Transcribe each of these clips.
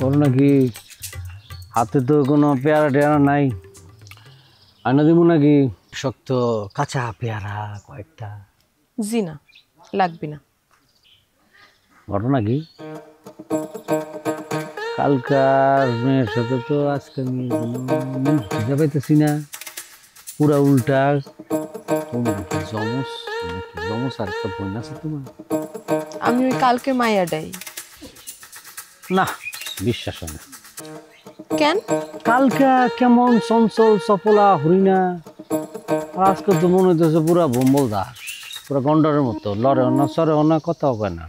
ওর নাকি হাতে তো কোনো পেয়ারা টেয়ারা নাই, আয়না দিব নাকি শক্ত কাঁচা পেয়ারা কয়েকটা? জি না, লাগবে না। ঘটনা কি? কালকার মেয়ের সাথে তো আজকে আমি খুঁজে পাইতেছি না, পুরা উল্টা। জমস নাকি জমস আর একটা বোন আছে তোমার? আমি ওই কালকের মাইয়াটাই। না, বিশ্বাস হয় না। কেন? কালকা কেমন চঞ্চল চপলা হরিণা, আর আজকে তো মনে হইতেছে পুরা ভম্বল দাস, পুরা গন্ডারের মতো, লড়ে না চড়ে না, কথাও কয় না।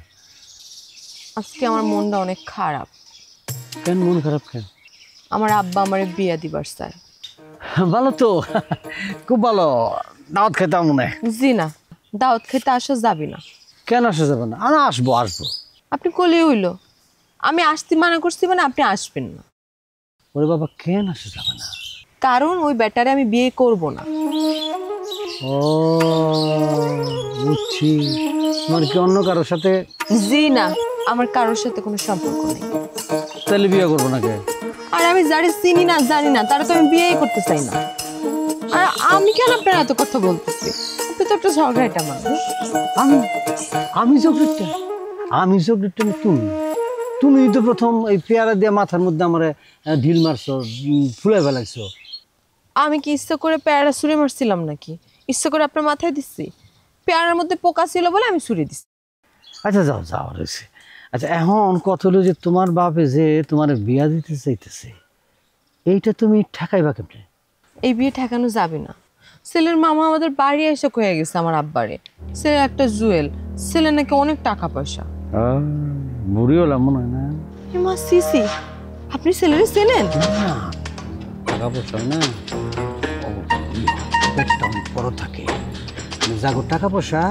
আজকে আমার মনটা অনেক খারাপ। কেন মন খারাপ কেন? আমার আব্বা আমারে বিয়া দিবার চায়। ভালো তো, খুব ভালো। দাওয়াত খেতাম মনে হয়। জি না, দাওয়াত খেতে আসা যাবে না। কেন আসা যাবে না? আমি আসবো আসবো। আপনি কলি হইল, আমি আসতে মানা করছি মানে আপনি আসবেন না। ওরে বাবা, কেন আসা যাবে না? কারণ ওই ব্যাটারে আমি বিয়ে করব না। ও বুঝছি, তোমার কি অন্য কারোর সাথে? জি না, আমার কারোর সাথে কোনো সম্পর্ক নেই। তাহলে বিয়ে করবো নাকি? আর আমি যারে চিনি না জানি না তারা তো আমি বিয়েই করতে চাই না। আর আমি কেন আপনার এত কথা বলতেছি? আপনি তো একটা ঝগড়াটা মানুষ। আমি আমি চকলেটটা? আমি চকলেটটা না, তুমি। তুমি তো প্রথম এই পেয়ারা দিয়ে মাথার মধ্যে আমার ঢিল মারছো, ফুলে ফেলাইছো। আমি কি ইচ্ছা করে পেয়ারা ছুঁড়ে মারছিলাম নাকি? ইচ্ছা করে আপনার মাথায় দিচ্ছি? পেয়ারার মধ্যে পোকা ছিল বলে আমি ছুঁড়ে দিচ্ছি। আচ্ছা যাও যাও রয়েছে। আচ্ছা এখন কথা হলো যে তোমার বাপে যে তোমার বিয়া দিতে চাইতেছে, এইটা তুমি ঠেকাইবা কেমনে? এই বিয়ে ঠেকানো যাবে না। ছেলের মামা আমাদের বাড়ি এসে কয়ে গেছে আমার আব্বারে, ছেলে একটা জুয়েল, ছেলে নাকি অনেক টাকা পয়সা। বুড়ি হলাম মনে হয় না? মা সিসি, আপনি ছেলেরে চেনেন? টাকা পয়সা না, পেটটা অনেক বড় থাকে। যাগো টাকা পয়সা,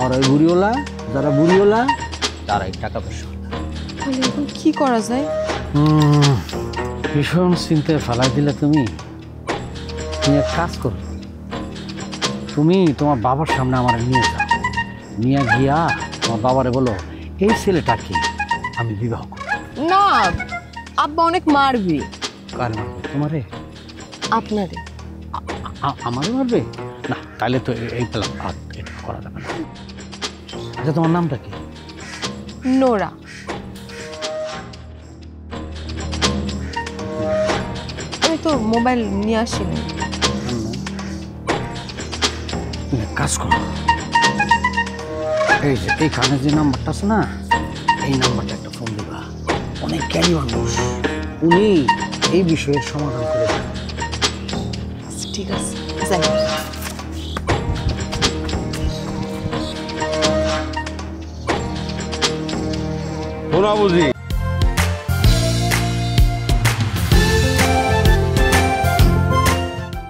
আর ওই বুড়িওলা, যারা বুড়িওলা তারাই টাকা পয়সা। তাহলে এখন কি করা যায়? ভীষণ চিন্তায় ফালাই দিলে তুমি। তুমি এক কাজ করো, তুমি তোমার বাবার সামনে আমার নিয়ে যাও, নিয়ে গিয়া তোমার বাবারে বলো এই ছেলেটাকে আমি বিবাহ করব। না, আব্বা অনেক মারবি। কার মারবে? তোমারে? আপনারে। আমারও মারবে? না, তাহলে তো এই পেলাম এটা করা যাবে না। আচ্ছা তোমার নামটা কি? নোরা। আমি তো মোবাইল নিয়ে আসিনি। কাজ করো, এই যে এইখানে যে নাম্বারটা আছে না, এই নাম্বারটা একটা ফোন দিবা। অনেক জ্ঞানী মানুষ, উনি এই বিষয়ের সমাধান করে দেবেন। ঠিক আছে, যাই। শোনা বুঝি